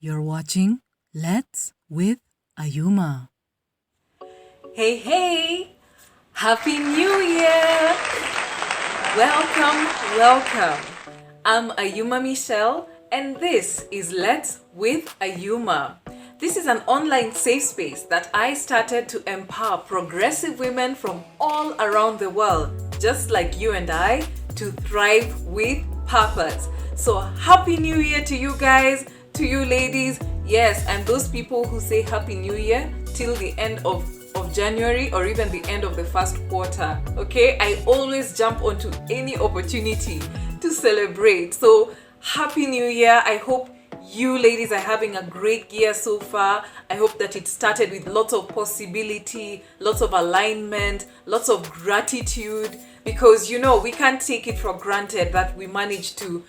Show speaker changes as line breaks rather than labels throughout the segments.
You're watching Let's with Ayuma.
Hey, hey! Happy New Year! Welcome. I'm Ayuma Michelle, and this is Let's with Ayuma. This is an online safe space that I started to empower progressive women from all around the world, just like you and I, to thrive with purpose. So, Happy New Year to you guys, to you ladies, yes, and those people who say Happy New Year till the end of January or even the end of the first quarter. Okay, I always jump onto any opportunity to celebrate. So Happy New Year. I hope you ladies are having a great year so far. I hope that it started with lots of possibility, lots of alignment, lots of gratitude, because we can't take it for granted that we managed to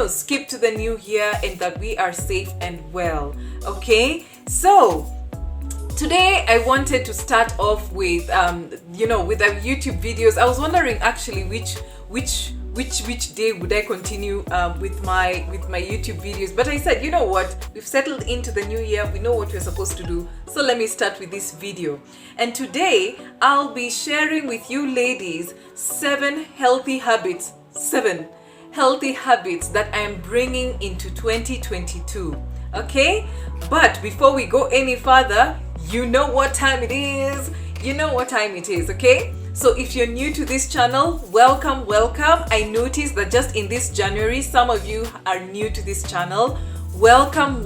skip to the new year and that we are safe and well. Okay, so today I wanted to start off with with our YouTube videos. I was wondering actually which day would I continue with my YouTube videos, but I said, you know what, we've settled into the new year, we know what we're supposed to do, so let me start with this video. And today I'll be sharing with you ladies 7 healthy habits that I am bringing into 2022. Okay, but before we go any further, you know what time it is. Okay, so if you're new to this channel, welcome. I noticed that just in this January, some of you are new to this channel. Welcome.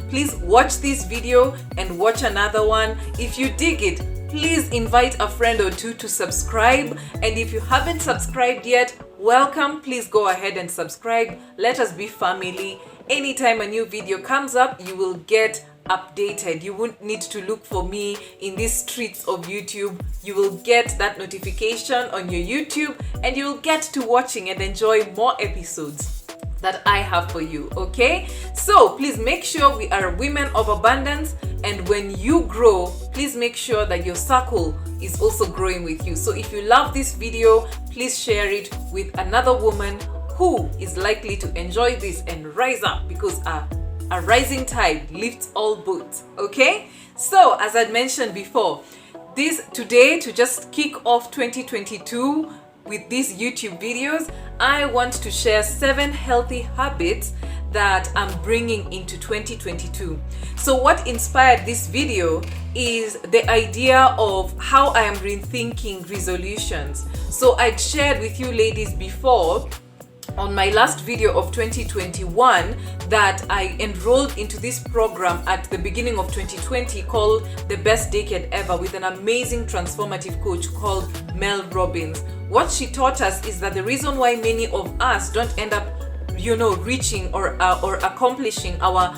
Please watch this video and watch another one. If you dig it, please invite a friend or two to subscribe. And if you haven't subscribed yet, welcome. Please go ahead and subscribe. Let us be family. Anytime a new video comes up, you will get updated. You won't need to look for me in these streets of YouTube. You will get that notification on your YouTube and you'll get to watching and enjoy more episodes that I have for you. Okay, so please make sure we are women of abundance, and when you grow, please make sure that your circle is also growing with you. So if you love this video, please share it with another woman who is likely to enjoy this and rise up, because a rising tide lifts all boats. Okay, so as I mentioned before, today to just kick off 2022 with these YouTube videos, I want to share 7 healthy habits that I'm bringing into 2022. So what inspired this video is the idea of how I am rethinking resolutions. So I'd shared with you ladies before on my last video of 2021 that I enrolled into this program at the beginning of 2020 called The Best Decade Ever, with an amazing transformative coach called Mel Robbins. What she taught us is that the reason why many of us don't end up reaching or accomplishing our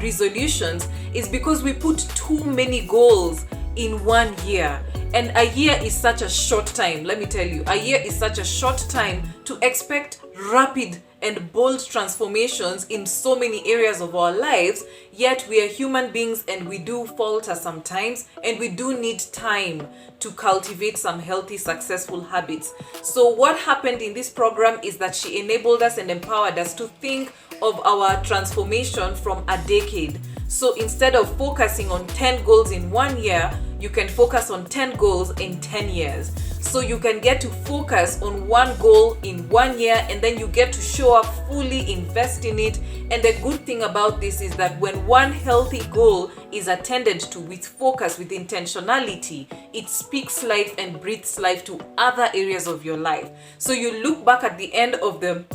resolutions is because we put too many goals in 1 year. And a year is such a short time. Let me tell you, a year is such a short time to expect rapid and bold transformations in so many areas of our lives. Yet we are human beings and we do falter sometimes, and we do need time to cultivate some healthy, successful habits. So what happened in this program is that she enabled us and empowered us to think of our transformation from a decade. So instead of focusing on 10 goals in 1 year, you can focus on 10 goals in 10 years. So you can get to focus on one goal in 1 year, and then you get to show up fully, invest in it. And the good thing about this is that when one healthy goal is attended to with focus, with intentionality, it speaks life and breathes life to other areas of your life. So you look back at the end of the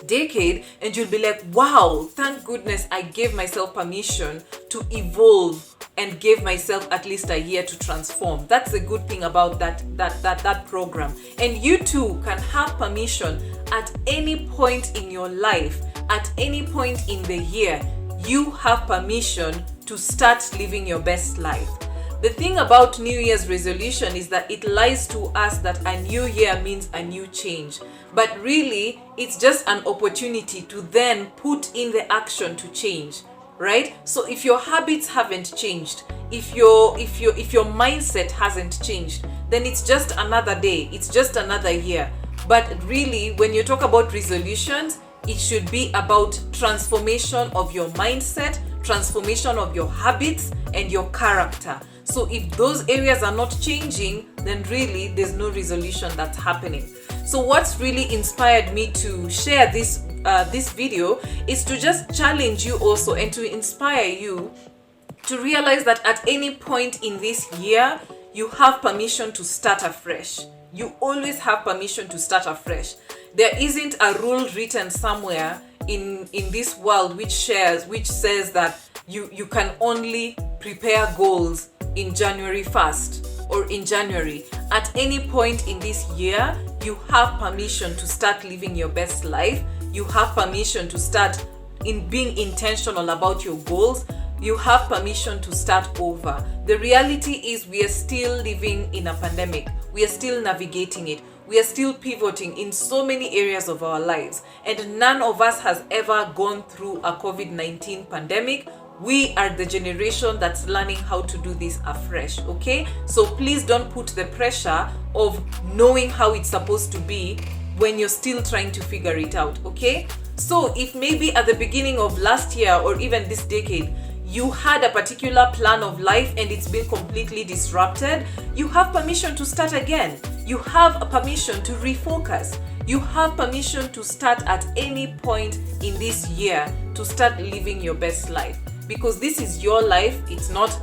decade and you'll be like, wow, thank goodness I gave myself permission to evolve and gave myself at least a year to transform. That's the good thing about that program. And you too can have permission at any point in your life, at any point in the year. You have permission to start living your best life. The thing about New Year's resolution is that it lies to us that a new year means a new change. But really, it's just an opportunity to then put in the action to change, right? So if your habits haven't changed, if your mindset hasn't changed, then it's just another day, it's just another year. But really, when you talk about resolutions, It should be about transformation of your mindset, transformation of your habits and your character. So if those areas are not changing, then really there's no resolution that's happening. So what's really inspired me to share this video is to just challenge you also and to inspire you to realize that at any point in this year, you have permission to start afresh. You always have permission to start afresh. There isn't a rule written somewhere in this world which says that you can only prepare goals in January 1st or in January. At any point in this year, you have permission to start living your best life. You have permission to start in being intentional about your goals. You have permission to start over. The reality is we are still living in a pandemic. We are still navigating it. We are still pivoting in so many areas of our lives. And none of us has ever gone through a COVID-19 pandemic. We are the generation that's learning how to do this afresh, okay? So please don't put the pressure of knowing how it's supposed to be when you're still trying to figure it out, okay? So if maybe at the beginning of last year or even this decade, you had a particular plan of life and it's been completely disrupted, you have permission to start again. You have a permission to refocus. You have permission to start at any point in this year to start living your best life. Because this is your life, it's not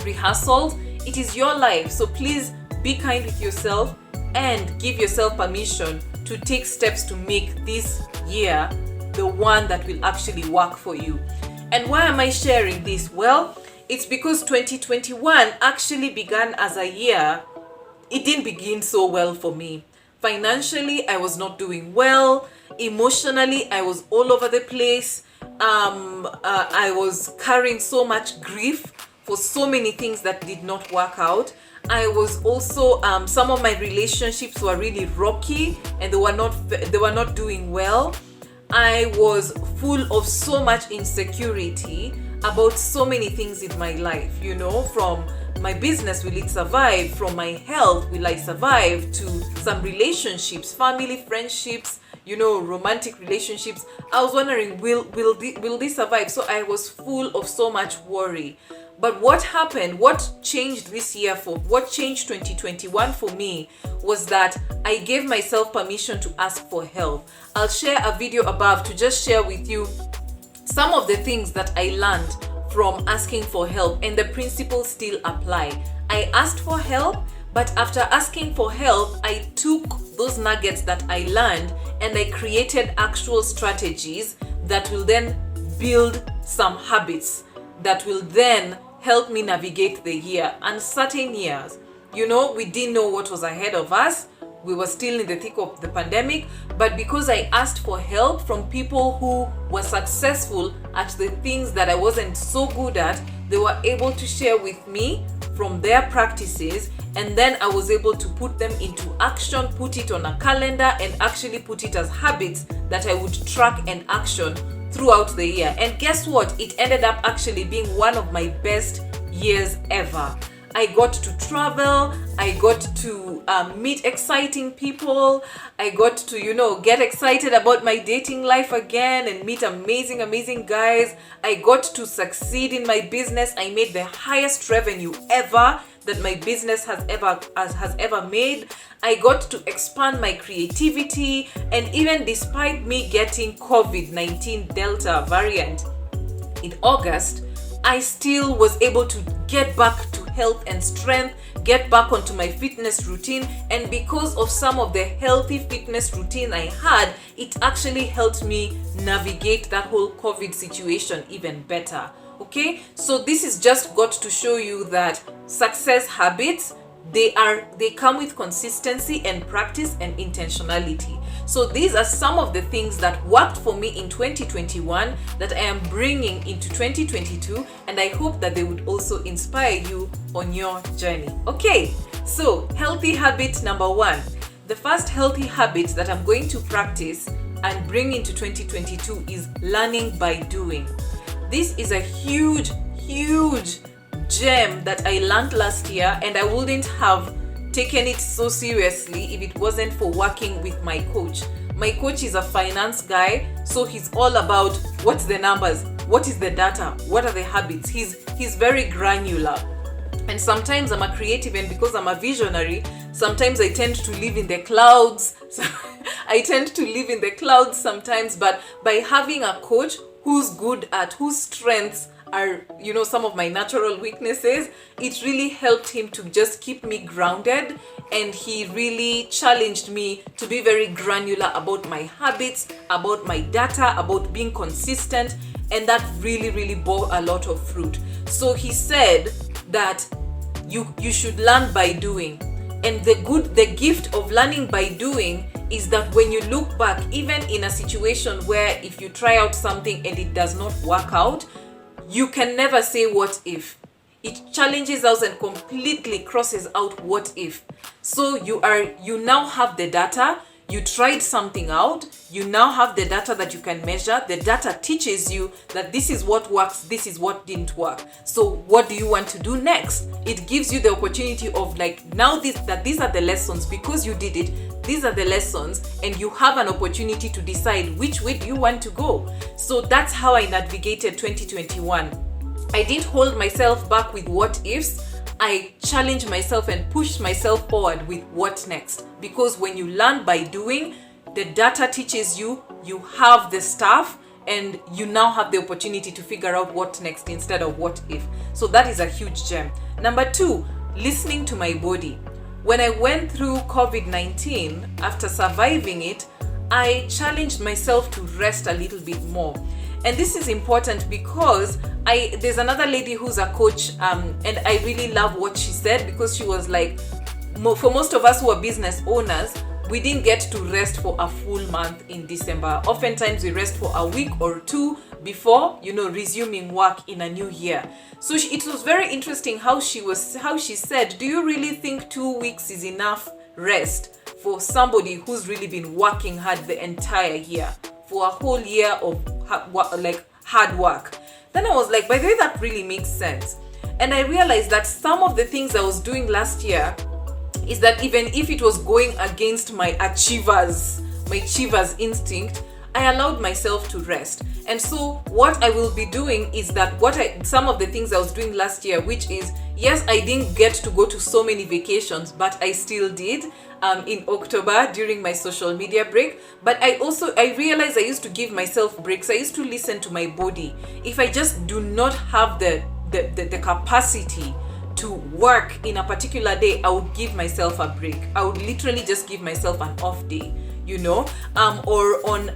rehearsals, it is your life. So please be kind with yourself and give yourself permission to take steps to make this year the one that will actually work for you. And why am I sharing this? Well, it's because 2021 actually began as a year. It didn't begin so well for me. Financially, I was not doing well. Emotionally, I was all over the place. I was carrying so much grief for so many things that did not work out. I was also some of my relationships were really rocky and they were not doing well. I was full of so much insecurity about so many things in my life, you know, from my business, will it survive? From my health, will I survive? To some relationships, family, friendships, you know, romantic relationships. I was wondering, will this survive? So I was full of so much worry. But what happened, what changed this year what changed 2021 for me was that I gave myself permission to ask for help. I'll share a video above to just share with you some of the things that I learned from asking for help, and the principles still apply. I asked for help, but after asking for help, I took those nuggets that I learned and I created actual strategies that will then build some habits that will then help me navigate the year. Uncertain years, you know, we didn't know what was ahead of us. We were still in the thick of the pandemic, but because I asked for help from people who were successful at the things that I wasn't so good at, they were able to share with me from their practices, and then I was able to put them into action, put it on a calendar, and actually put it as habits that I would track and action throughout the year. And guess what? It ended up actually being one of my best years ever. I got to travel, I got to meet exciting people, I got to, you know, get excited about my dating life again and meet amazing guys. I got to succeed in my business. I made the highest revenue ever that my business has ever made. I got to expand my creativity, and even despite me getting COVID-19 Delta variant in August, I still was able to get back to health and strength, get back onto my fitness routine, and because of some of the healthy fitness routine I had, it actually helped me navigate that whole COVID situation even better. Okay, so this is just got to show you that success habits, they come with consistency and practice and intentionality. So these are some of the things that worked for me in 2021 that I am bringing into 2022, and I hope that they would also inspire you on your journey. Okay, so healthy habit number 1. The first healthy habit that I'm going to practice and bring into 2022 is learning by doing. This is a huge gem that I learned last year, and I wouldn't have taken it so seriously if it wasn't for working with my coach. My coach is a finance guy, so he's all about what's the numbers, what is the data, what are the habits. He's very granular. And sometimes I'm a creative, and because I'm a visionary, sometimes I tend to live in the clouds. Sometimes, but by having a coach whose strengths are, some of my natural weaknesses, it really helped him to just keep me grounded, and he really challenged me to be very granular about my habits, about my data, about being consistent, and that really, really bore a lot of fruit. So he said that you should learn by doing. And the gift of learning by doing is that when you look back, even in a situation where if you try out something and it does not work out, you can never say what if. It challenges us and completely crosses out what if. So you now have the data. You tried something out. You now have the data that you can measure. The data teaches you that this is what works, this is what didn't work. So what do you want to do next? It gives you the opportunity of now these are the lessons. Because you did it, these are the lessons, and you have an opportunity to decide which way do you want to go. So that's how I navigated 2021. I didn't hold myself back with what ifs. I challenged myself and pushed myself forward with what next. Because when you learn by doing, the data teaches you, you have the stuff, and you now have the opportunity to figure out what next instead of what if. So that is a huge gem. Number 2, listening to my body. When I went through COVID-19, after surviving it, I challenged myself to rest a little bit more. And this is important because there's another lady who's a coach, and I really love what she said, because she was like, for most of us who are business owners, we didn't get to rest for a full month in December. Oftentimes we rest for a week or two before, resuming work in a new year. So it was very interesting how she said, do you really think 2 weeks is enough rest for somebody who's really been working hard the entire year, for a whole year of hard work? Then I was like, by the way, that really makes sense. And I realized that some of the things I was doing last year is that even if it was going against my achievers instinct, I allowed myself to rest. And so what I will be doing is that some of the things I was doing last year, which is, yes, I didn't get to go to so many vacations, but I still did in October during my social media break. But I realized I used to give myself breaks. I used to listen to my body. If I just do not have the capacity to work in a particular day, I would give myself a break. I would literally just give myself an off day, or on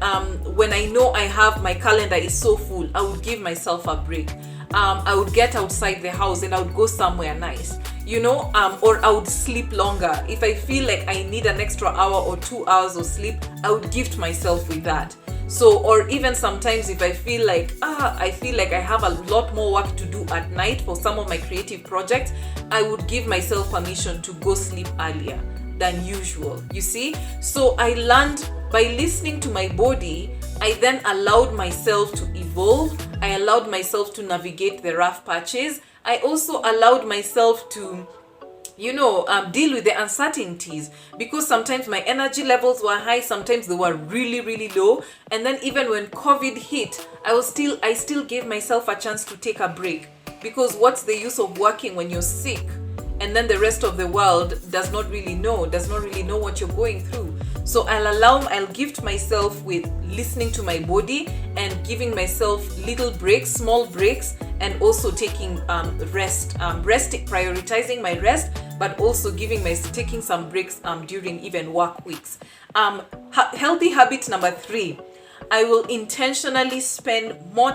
when I know I have my calendar is so full, I would give myself a break. I would get outside the house and I would go somewhere nice, or I would sleep longer. If I feel like I need an extra hour or 2 hours of sleep, I would gift myself with that. So, or even sometimes if I feel like I have a lot more work to do at night for some of my creative projects, I would give myself permission to go sleep earlier than usual, you see? So I learned by listening to my body. I then allowed myself to evolve. I allowed myself to navigate the rough patches. I also allowed myself to deal with the uncertainties, because sometimes my energy levels were high, sometimes they were really, really low. And then even when COVID hit, I still gave myself a chance to take a break, because what's the use of working when you're sick and then the rest of the world does not really know what you're going through? So I'll gift myself with listening to my body and giving myself little breaks, small breaks, and also taking prioritizing my rest, but also taking some breaks during even work weeks. Healthy habit number 3, I will intentionally spend more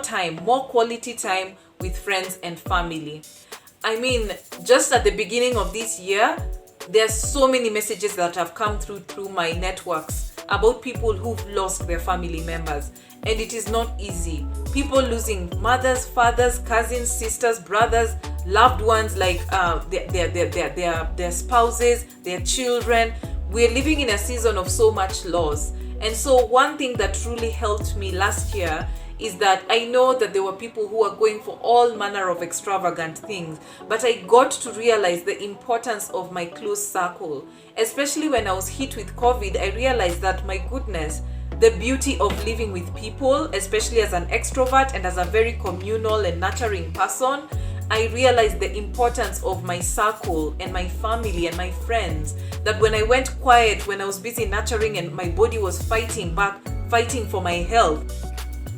quality time with friends and family. I mean, just at the beginning of this year, there's so many messages that have come through my networks about people who've lost their family members, and it is not easy. People losing mothers, fathers, cousins, sisters, brothers, loved ones, like their spouses, their children. We're living in a season of so much loss. And so one thing that truly helped me last year is that I know that there were people who are going for all manner of extravagant things, but I got to realize the importance of my close circle. Especially when I was hit with COVID, I realized that, my goodness, the beauty of living with people, especially as an extrovert and as a very communal and nurturing person. I realized the importance of my circle and my family and my friends, that when I went quiet, when I was busy nurturing and my body was fighting for my health,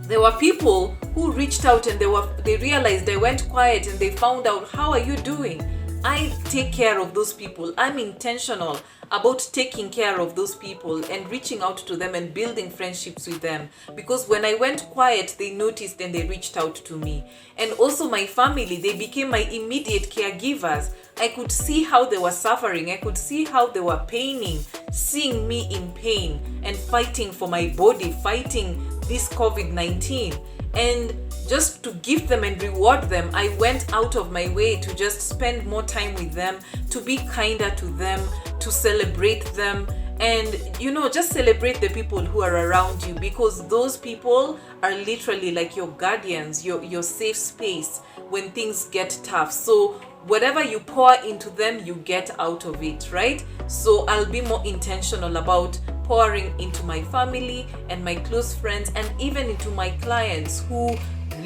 there were people who reached out and they realized I went quiet and they found out, how are you doing? I take care of those people. I'm intentional about taking care of those people and reaching out to them and building friendships with them, because when I went quiet, they noticed and they reached out to me. And also my family, they became my immediate caregivers. I could see how they were suffering. I could see how they were paining, seeing me in pain and fighting for my body, fighting this COVID-19. And just to give them and reward them, I went out of my way to just spend more time with them, to be kinder to them, to celebrate them, and just celebrate the people who are around you, because those people are literally like your guardians, your safe space when things get tough. So whatever you pour into them, you get out of it, right? So I'll be more intentional about pouring into my family and my close friends, and even into my clients who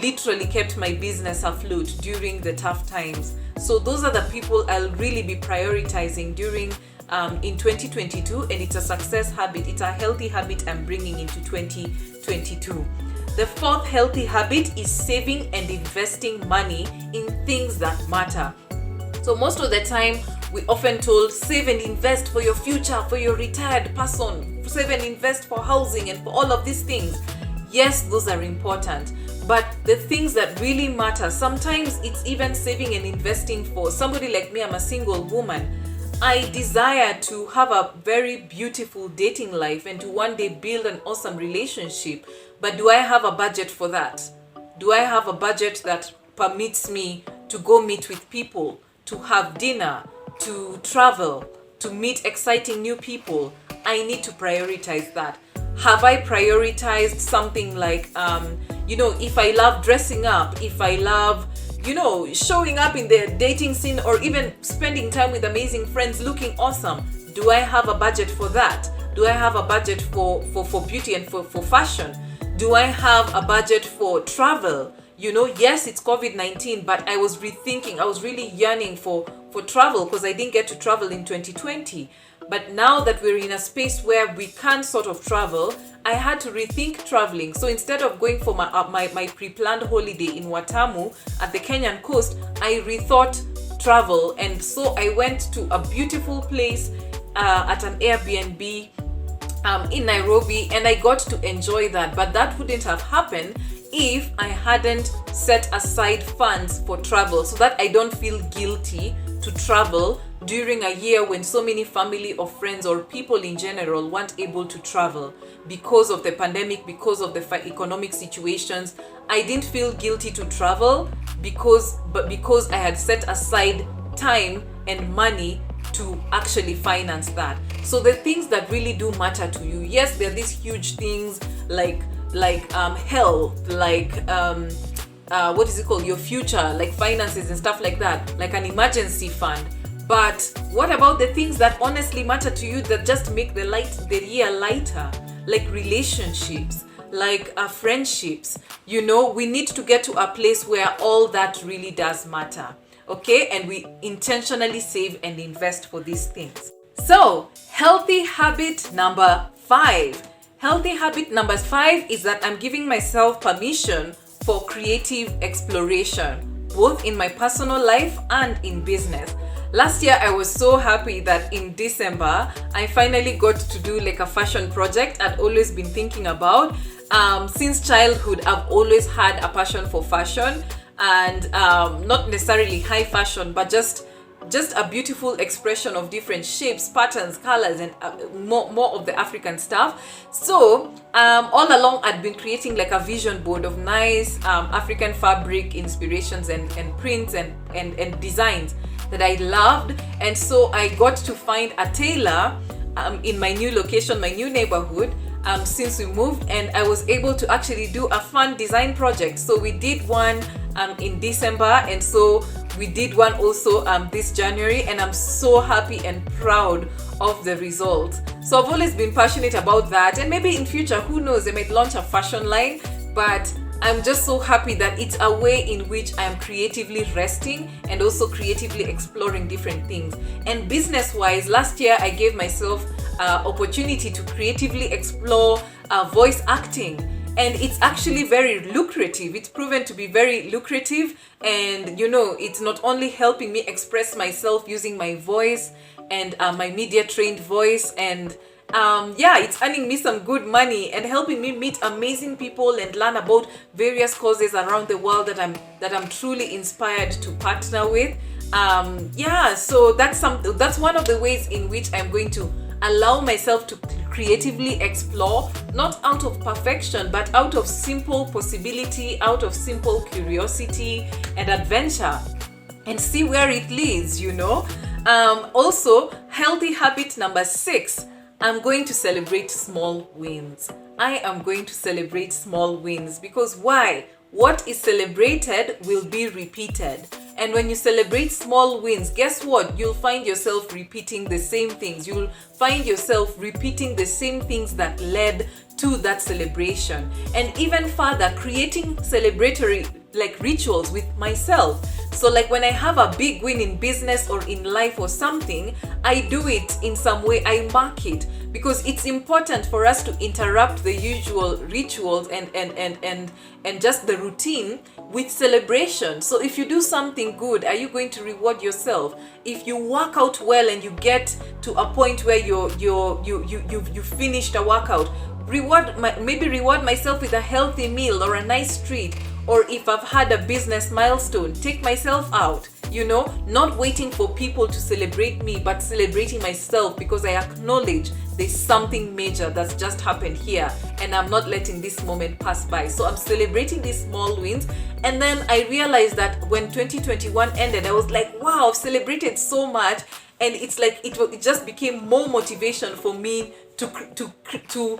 literally kept my business afloat during the tough times. So those are the people I'll really be prioritizing during in 2022, and it's a success habit. It's a healthy habit I'm bringing into 2022. The fourth healthy habit is saving and investing money in things that matter. So most of the time, we often told, save and invest for your future, for your retired person, save and invest for housing and for all of these things. Yes, those are important. But the things that really matter, sometimes it's even saving and investing for somebody like me. I'm a single woman. I desire to have a very beautiful dating life and to one day build an awesome relationship. But do I have a budget for that? Do I have a budget that permits me to go meet with people, to have dinner, to travel, to meet exciting new people? I need to prioritize that. Have I prioritized something like, if I love dressing up, if I love, showing up in the dating scene, or even spending time with amazing friends looking awesome? Do I have a budget for that? Do I have a budget for beauty and for fashion? Do I have a budget for travel? Yes, it's COVID-19, but I was rethinking. I was really yearning for travel because I didn't get to travel in 2020. But now that we're in a space where we can sort of travel, I had to rethink traveling. So instead of going for my pre-planned holiday in Watamu at the Kenyan coast, I rethought travel. And so I went to a beautiful place at an Airbnb in Nairobi, and I got to enjoy that. But that wouldn't have happened if I hadn't set aside funds for travel, so that I don't feel guilty to travel during a year when so many family or friends or people in general weren't able to travel because of the pandemic, because of the economic situations. I didn't feel guilty to travel because I had set aside time and money to actually finance that. So the things that really do matter to you, yes, there are these huge things like health, your future, like finances and stuff like that, like an emergency fund. But what about the things that honestly matter to you, that just make the year lighter, like relationships, like friendships? We need to get to a place where all that really does matter, okay? And we intentionally save and invest for these things. So, healthy habit number 5. Healthy habit number 5 is that I'm giving myself permission for creative exploration, both in my personal life and in business. Last year, I was so happy that in December, I finally got to do like a fashion project I'd always been thinking about. Since childhood, I've always had a passion for fashion, and not necessarily high fashion, but just a beautiful expression of different shapes, patterns, colors, and more of the African stuff. So all along, I'd been creating like a vision board of nice African fabric inspirations and prints and designs that I loved. And so I got to find a tailor in my new location, my new neighborhood, since we moved, and I was able to actually do a fun design project. So we did one in December, and so We did one also this January, and I'm so happy and proud of the results. So I've always been passionate about that, and maybe in future, who knows, I might launch a fashion line, but I'm just so happy that it's a way in which I'm creatively resting and also creatively exploring different things. And business-wise, last year I gave myself opportunity to creatively explore voice acting, and it's actually very lucrative. It's proven to be very lucrative, and it's not only helping me express myself using my voice and my media trained voice, and it's earning me some good money and helping me meet amazing people and learn about various causes around the world that I'm truly inspired to partner with. So that's one of the ways in which I'm going to allow myself to creatively explore, not out of perfection, but out of simple possibility, out of simple curiosity and adventure, and see where it leads. Also, healthy habit number 6. I'm going to celebrate small wins. I am going to celebrate small wins because why? What is celebrated will be repeated. And when you celebrate small wins, guess what? You'll find yourself repeating the same things. You'll find yourself repeating the same things that led to that celebration. And even further, creating celebratory rituals with myself. So when I have a big win in business or in life or something, I do it in some way. I mark it because it's important for us to interrupt the usual rituals and just the routine with celebration. So if you do something good, are you going to reward yourself? If you work out well and you get to a point where you finished a workout, reward myself with a healthy meal or a nice treat. Or if I've had a business milestone, take myself out, not waiting for people to celebrate me, but celebrating myself because I acknowledge there's something major that's just happened here and I'm not letting this moment pass by. So I'm celebrating these small wins. And then I realized that when 2021 ended, I was like, wow, I've celebrated so much. And it's like it just became more motivation for me to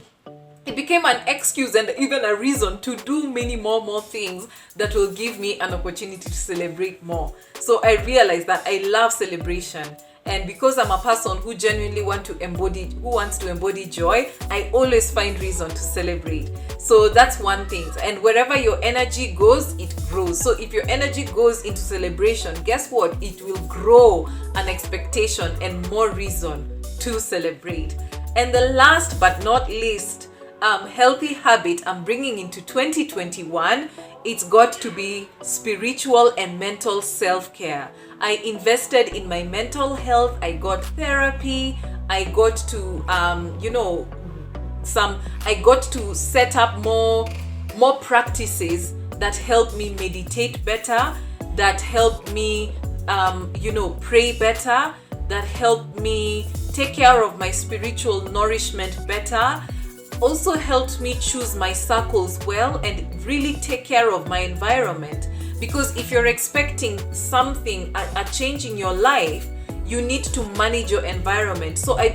it became an excuse and even a reason to do many more things that will give me an opportunity to celebrate more. So I realized that I love celebration. And because I'm a person who genuinely wants to embody joy, I always find reason to celebrate. So that's one thing. And wherever your energy goes, it grows. So if your energy goes into celebration, guess what? It will grow an expectation and more reason to celebrate. And the last but not least, healthy habit I'm bringing into 2021, it's got to be spiritual and mental self-care. I invested in my mental health. I got therapy. I got to I got to set up more practices that help me meditate better, that help me pray better, that help me take care of my spiritual nourishment better. Also helped me choose my circles well and really take care of my environment. Because if you're expecting something, a change in your life, you need to manage your environment. So I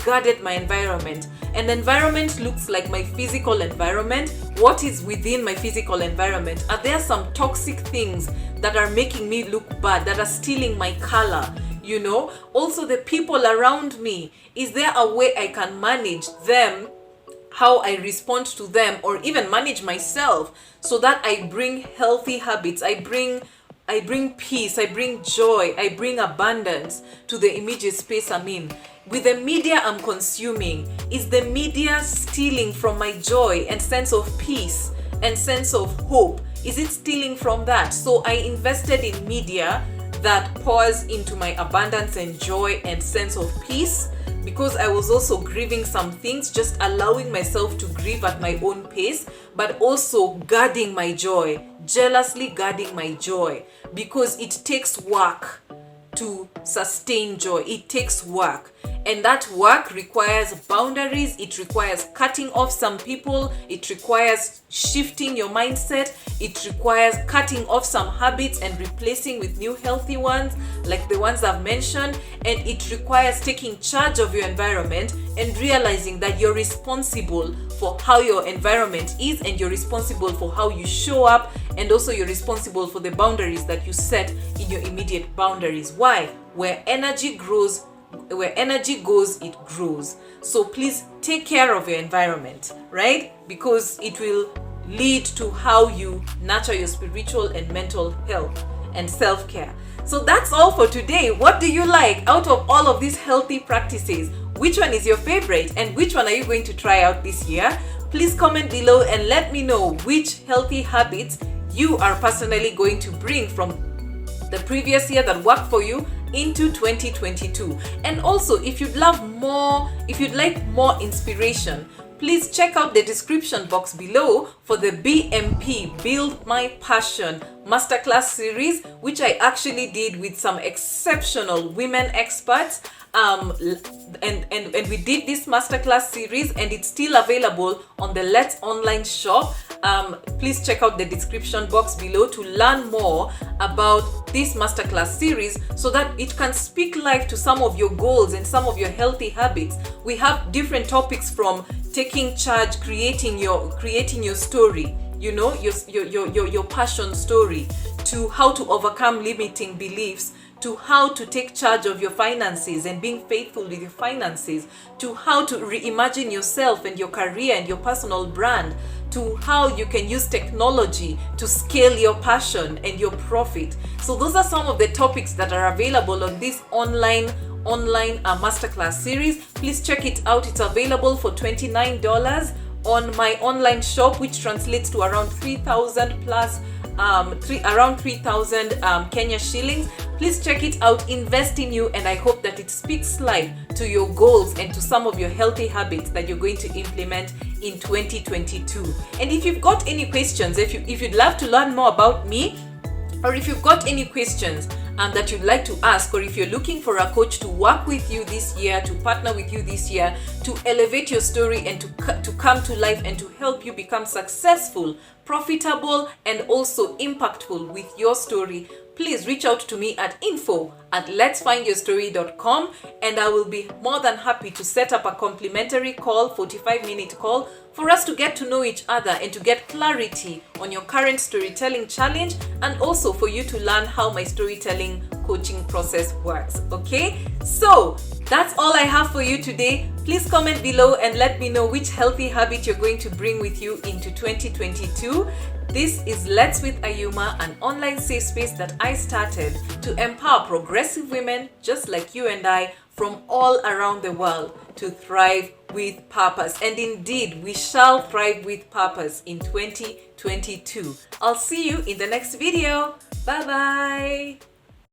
guarded my environment. And environment looks like my physical environment. What is within my physical environment? Are there some toxic things that are making me look bad, that are stealing my color? Also the people around me, is there a way I can manage them, how I respond to them, or even manage myself so that I bring healthy habits, I bring peace, I bring joy, I bring abundance to the immediate space I'm in. With the media I'm consuming, is the media stealing from my joy and sense of peace and sense of hope? Is it stealing from that? So I invested in media that pours into my abundance and joy and sense of peace, because I was also grieving some things, just allowing myself to grieve at my own pace, but also guarding my joy, jealously guarding my joy, because it takes work to sustain joy. It takes work. And that work requires boundaries. It requires cutting off some people. It requires shifting your mindset. It requires cutting off some habits and replacing with new healthy ones, like the ones I've mentioned. And it requires taking charge of your environment and realizing that you're responsible for how your environment is, and you're responsible for how you show up and also you're responsible for the boundaries that you set in your immediate boundaries. Why? Where energy goes, it grows. So please take care of your environment, right? Because it will lead to how you nurture your spiritual and mental health and self-care. So that's all for today. What do you like out of all of these healthy practices? Which one is your favorite, and which one are you going to try out this year? Please comment below and let me know which healthy habits you are personally going to bring from the previous year that worked for you into 2022. And also, if you'd like more inspiration, please check out the description box below for the BMP, Build My Passion Masterclass series, which I actually did with some exceptional women experts. And we did this masterclass series, and it's still available on the Let's online shop. Please check out the description box below to learn more about this masterclass series so that it can speak life to some of your goals and some of your healthy habits. We have different topics from taking charge, creating your story, your passion story, to how to overcome limiting beliefs, to how to take charge of your finances and being faithful with your finances, to how to reimagine yourself and your career and your personal brand, to how you can use technology to scale your passion and your profit. So those are some of the topics that are available on this online masterclass series. Please check it out. It's available for $29 on my online shop, which translates to around 3,000 plus around 3,000 Kenya shillings. Please check it out. Invest in you, and I hope that it speaks life to your goals and to some of your healthy habits that you're going to implement in 2022. And if you've got any questions, if you'd love to learn more about me, or if you've got any questions that you'd like to ask, or if you're looking for a coach to work with you this year, to partner with you this year, to elevate your story and to come to life and to help you become successful, profitable, and also impactful with your story, please reach out to me at info@letsfindyourstory.com, and I will be more than happy to set up a complimentary call, 45-minute call, for us to get to know each other and to get clarity on your current storytelling challenge, and also for you to learn how my storytelling coaching process works. Okay, so that's all I have for you today. Please comment below and let me know which healthy habit you're going to bring with you into 2022. This is Let's with Ayuma, an online safe space that I started to empower progressive women just like you and I from all around the world to thrive with purpose. And indeed, we shall thrive with purpose in 2022. I'll see you in the next video. Bye bye.